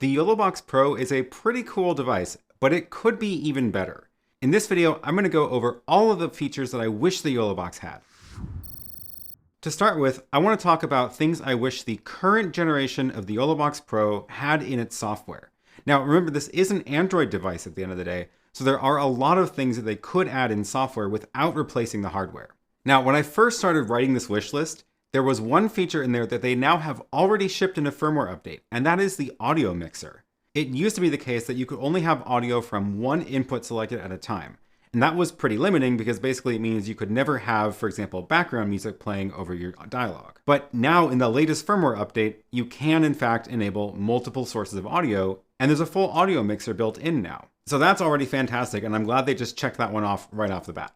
The YOLOBOX Pro is a pretty cool device, but it could be even better. In this video, I'm going to go over all of the features that I wish the YOLOBOX had. To start with, I want to talk about things I wish the current generation of the YOLOBOX Pro had in its software. Now remember, this is an Android device at the end of the day, so there are a lot of things that they could add in software without replacing the hardware. Now, when I first started writing this wish list, there was one feature in there that they now have already shipped in a firmware update, and that is the audio mixer. It used to be the case that you could only have audio from one input selected at a time. And that was pretty limiting because basically it means you could never have, for example, background music playing over your dialogue. But now in the latest firmware update, you can in fact enable multiple sources of audio, and there's a full audio mixer built in now. So that's already fantastic, and I'm glad they just checked that one off right off the bat.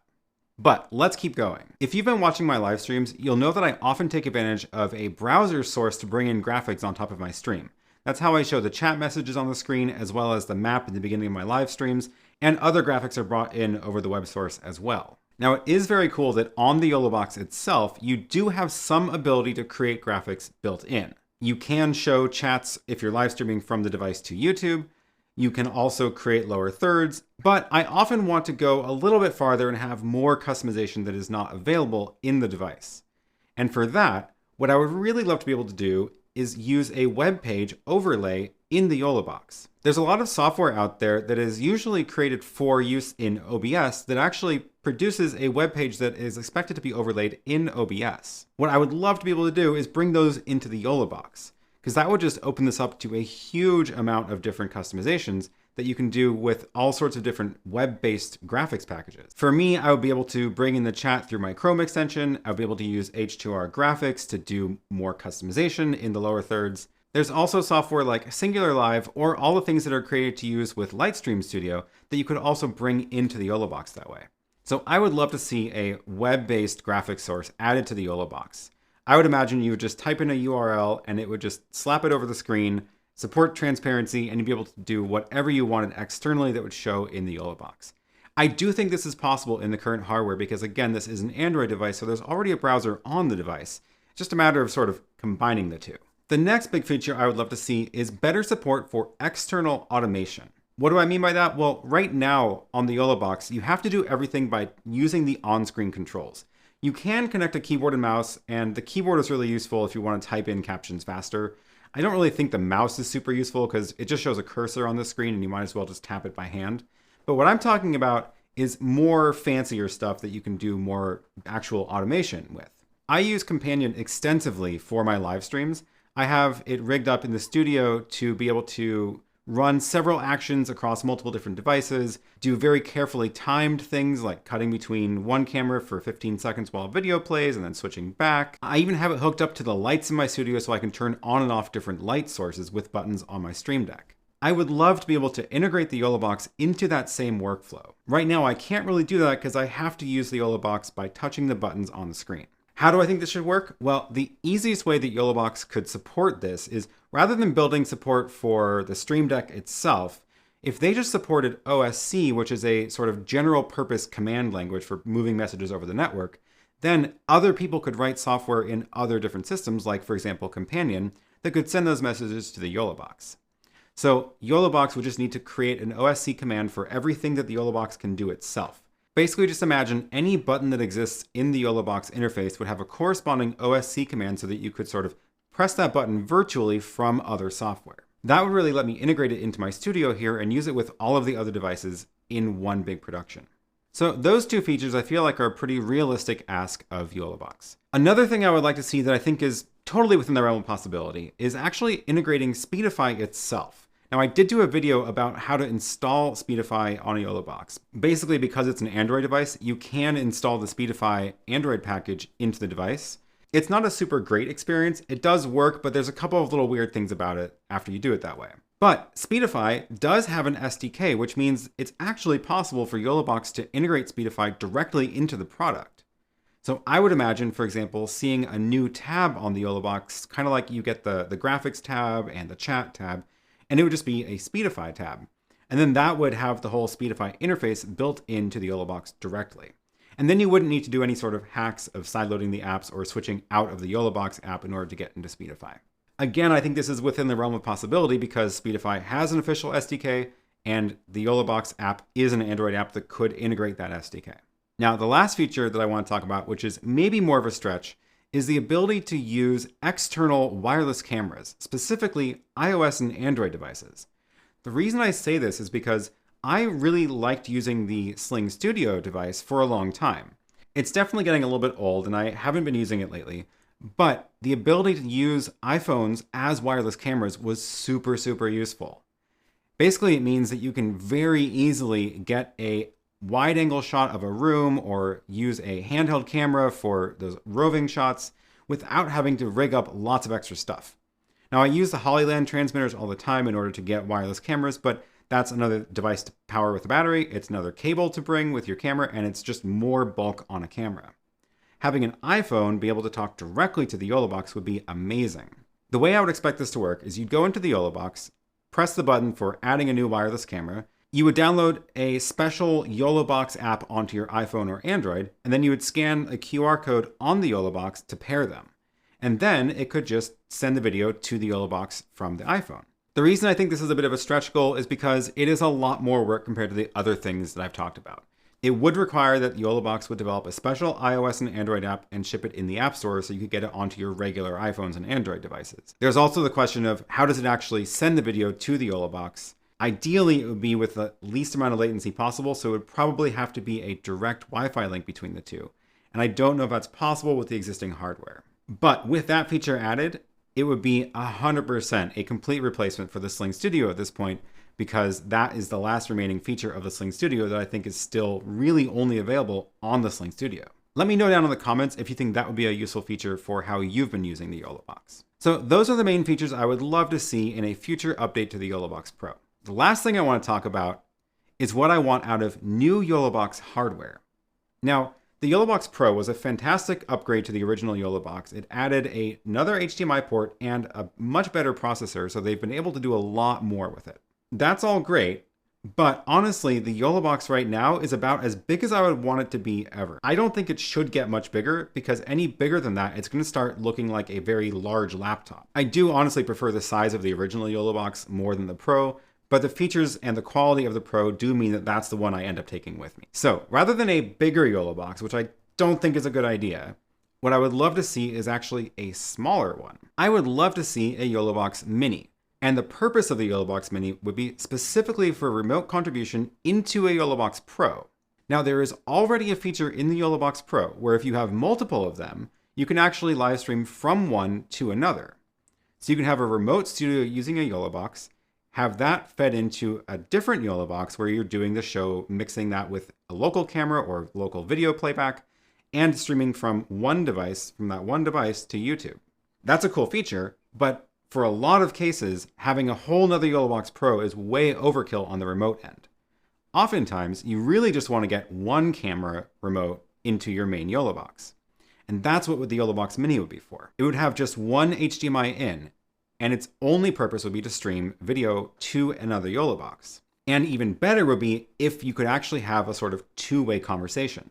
But let's keep going. If you've been watching my live streams, you'll know that I often take advantage of a browser source to bring in graphics on top of my stream. That's how I show the chat messages on the screen, as well as the map at the beginning of my live streams, and other graphics are brought in over the web source as well. Now, it is very cool that on the YOLOBOX itself, you do have some ability to create graphics built in. You can show chats if you're live streaming from the device to YouTube. You can also create lower thirds, but I often want to go a little bit farther and have more customization that is not available in the device. And for that, what I would really love to be able to do is use a web page overlay in the YOLOBOX. There's a lot of software out there that is usually created for use in OBS that actually produces a web page that is expected to be overlaid in OBS. What I would love to be able to do is bring those into the YOLOBOX, because that would just open this up to a huge amount of different customizations that you can do with all sorts of different web-based graphics packages. For me, I would be able to bring in the chat through my Chrome extension. I would be able to use H2R graphics to do more customization in the lower thirds. There's also software like Singular Live or all the things that are created to use with Lightstream Studio that you could also bring into the YOLOBOX that way. So I would love to see a web-based graphics source added to the YOLOBOX. I would imagine you would just type in a URL and it would just slap it over the screen, support transparency, and you'd be able to do whatever you wanted externally that would show in the YOLOBOX. I do think this is possible in the current hardware because, again, this is an Android device, so there's already a browser on the device. It's just a matter of sort of combining the two. The next big feature I would love to see is better support for external automation. What do I mean by that? Well, right now on the YOLOBOX, you have to do everything by using the on-screen controls. You can connect a keyboard and mouse, and the keyboard is really useful if you want to type in captions faster. I don't really think the mouse is super useful because it just shows a cursor on the screen and you might as well just tap it by hand. But what I'm talking about is more fancier stuff that you can do more actual automation with. I use Companion extensively for my live streams. I have it rigged up in the studio to be able to run several actions across multiple different devices, do very carefully timed things like cutting between one camera for 15 seconds while a video plays and then switching back. I even have it hooked up to the lights in my studio so I can turn on and off different light sources with buttons on my Stream Deck. I would love to be able to integrate the YOLOBOX into that same workflow. Right now, I can't really do that because I have to use the YOLOBOX by touching the buttons on the screen. How do I think this should work? Well, the easiest way that YOLOBOX could support this is rather than building support for the Stream Deck itself, if they just supported OSC, which is a sort of general purpose command language for moving messages over the network, then other people could write software in other different systems, like for example, Companion, that could send those messages to the YOLOBOX. So YOLOBOX would just need to create an OSC command for everything that the YOLOBOX can do itself. Basically, just imagine any button that exists in the YOLOBOX interface would have a corresponding OSC command so that you could sort of press that button virtually from other software. That would really let me integrate it into my studio here and use it with all of the other devices in one big production. So those two features I feel like are a pretty realistic ask of YOLOBOX. Another thing I would like to see that I think is totally within the realm of possibility is actually integrating Speedify itself. Now, I did do a video about how to install Speedify on a YOLOBOX. Basically, because it's an Android device, you can install the Speedify Android package into the device. It's not a super great experience. It does work, but there's a couple of little weird things about it after you do it that way. But Speedify does have an SDK, which means it's actually possible for YOLOBOX to integrate Speedify directly into the product. So I would imagine, for example, seeing a new tab on the YOLOBOX, kind of like you get the graphics tab and the chat tab, and it would just be a Speedify tab. And then that would have the whole Speedify interface built into the YOLOBOX directly. And then you wouldn't need to do any sort of hacks of sideloading the apps or switching out of the YOLOBOX app in order to get into Speedify. Again, I think this is within the realm of possibility because Speedify has an official SDK, and the YOLOBOX app is an Android app that could integrate that SDK. Now, the last feature that I want to talk about, which is maybe more of a stretch, is the ability to use external wireless cameras, specifically iOS and Android devices. The reason I say this is because I really liked using the Sling Studio device for a long time. It's definitely getting a little bit old, and I haven't been using it lately, but the ability to use iPhones as wireless cameras was super, super useful. Basically, it means that you can very easily get a wide-angle shot of a room or use a handheld camera for those roving shots without having to rig up lots of extra stuff. Now, I use the Hollyland transmitters all the time in order to get wireless cameras, but that's another device to power with a battery, it's another cable to bring with your camera, and it's just more bulk on a camera. Having an iPhone be able to talk directly to the YOLOBOX would be amazing. The way I would expect this to work is you'd go into the YOLOBOX, press the button for adding a new wireless camera, you would download a special YOLOBOX app onto your iPhone or Android, and then you would scan a QR code on the YOLOBOX to pair them. And then it could just send the video to the YOLOBOX from the iPhone. The reason I think this is a bit of a stretch goal is because it is a lot more work compared to the other things that I've talked about. It would require that YOLOBOX would develop a special iOS and Android app and ship it in the App Store so you could get it onto your regular iPhones and Android devices. There's also the question of how does it actually send the video to the YOLOBOX? Ideally, it would be with the least amount of latency possible, so it would probably have to be a direct Wi-Fi link between the two. And I don't know if that's possible with the existing hardware. But with that feature added, it would be 100% a complete replacement for the Sling Studio at this point, because that is the last remaining feature of the Sling Studio that I think is still really only available on the Sling Studio. Let me know down in the comments if you think that would be a useful feature for how you've been using the YOLOBOX. So those are the main features I would love to see in a future update to the YOLOBOX Pro. The last thing I want to talk about is what I want out of new YOLOBOX hardware. Now, the YOLOBOX Pro was a fantastic upgrade to the original YOLOBOX. It added another HDMI port and a much better processor, so they've been able to do a lot more with it. That's all great, but honestly, the YOLOBOX right now is about as big as I would want it to be ever. I don't think it should get much bigger, because any bigger than that, it's going to start looking like a very large laptop. I do honestly prefer the size of the original YOLOBOX more than the Pro, but the features and the quality of the Pro do mean that that's the one I end up taking with me. So rather than a bigger YOLOBOX, which I don't think is a good idea, what I would love to see is actually a smaller one. I would love to see a YOLOBOX Mini. And the purpose of the YOLOBOX Mini would be specifically for remote contribution into a YOLOBOX Pro. Now, there is already a feature in the YOLOBOX Pro where if you have multiple of them, you can actually live stream from one to another. So you can have a remote studio using a YOLOBOX, have that fed into a different YOLOBOX where you're doing the show, mixing that with a local camera or local video playback, and streaming from that one device to YouTube. That's a cool feature, but for a lot of cases, having a whole nother YOLOBOX Pro is way overkill on the remote end. Oftentimes, you really just want to get one camera remote into your main YOLOBOX. And that's what the YOLOBOX Mini would be for. It would have just one HDMI in, and its only purpose would be to stream video to another YOLOBOX. And even better would be if you could actually have a sort of two-way conversation.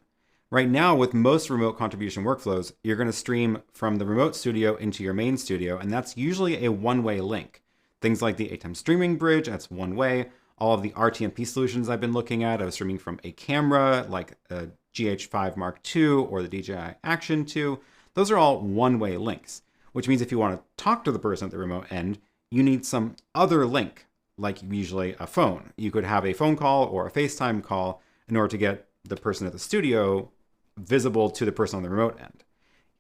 Right now, with most remote contribution workflows, you're going to stream from the remote studio into your main studio, and that's usually a one-way link. Things like the ATEM streaming bridge, that's one way. All of the RTMP solutions I've been looking at, I was streaming from a camera like a GH5 Mark II or the DJI Action 2. Those are all one-way links, which means if you want to talk to the person at the remote end, you need some other link, like usually a phone. You could have a phone call or a FaceTime call in order to get the person at the studio visible to the person on the remote end.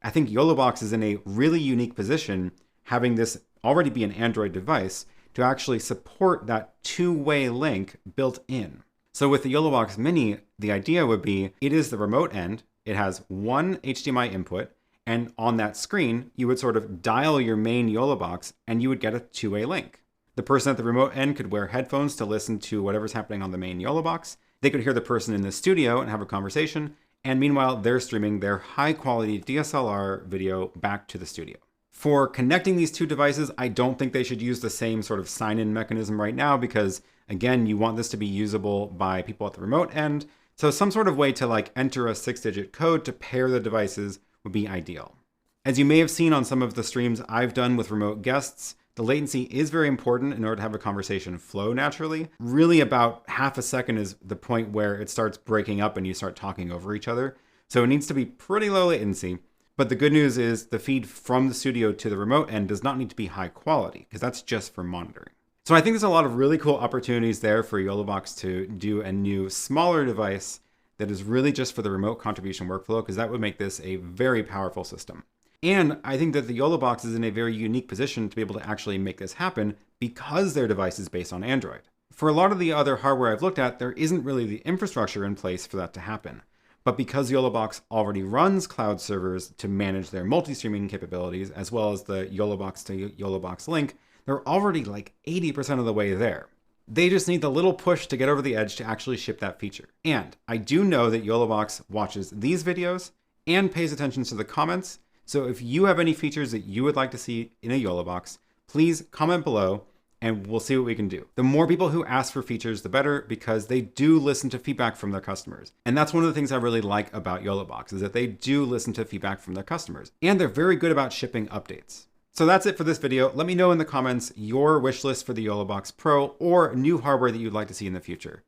I think YOLOBOX is in a really unique position, having this already be an Android device, to actually support that two-way link built in. So with the YOLOBOX Mini, the idea would be it is the remote end, it has one HDMI input, and on that screen, you would sort of dial your main YOLOBOX and you would get a two-way link. The person at the remote end could wear headphones to listen to whatever's happening on the main YOLOBOX. They could hear the person in the studio and have a conversation. And meanwhile, they're streaming their high-quality DSLR video back to the studio. For connecting these two devices, I don't think they should use the same sort of sign-in mechanism right now because, again, you want this to be usable by people at the remote end. So some sort of way to enter a 6-digit code to pair the devices would be ideal. As you may have seen on some of the streams I've done with remote guests, the latency is very important in order to have a conversation flow naturally. Really about half a second is the point where it starts breaking up and you start talking over each other. So it needs to be pretty low latency. But the good news is the feed from the studio to the remote end does not need to be high quality, because that's just for monitoring. So I think there's a lot of really cool opportunities there for YOLObox to do a new, smaller device that is really just for the remote contribution workflow, because that would make this a very powerful system. And I think that the YOLObox is in a very unique position to be able to actually make this happen because their device is based on Android. For a lot of the other hardware I've looked at, there isn't really the infrastructure in place for that to happen. But because YOLObox already runs cloud servers to manage their multi-streaming capabilities, as well as the YOLObox to YOLObox link, they're already like 80% of the way there. They just need the little push to get over the edge to actually ship that feature. And I do know that YOLObox watches these videos and pays attention to the comments. So if you have any features that you would like to see in a YOLObox, please comment below and we'll see what we can do. The more people who ask for features, the better, because they do listen to feedback from their customers. And that's one of the things I really like about YOLObox, is that they do listen to feedback from their customers. And they're very good about shipping updates. So that's it for this video. Let me know in the comments your wish list for the YOLObox Pro or new hardware that you'd like to see in the future.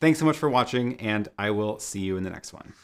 Thanks so much for watching, and I will see you in the next one.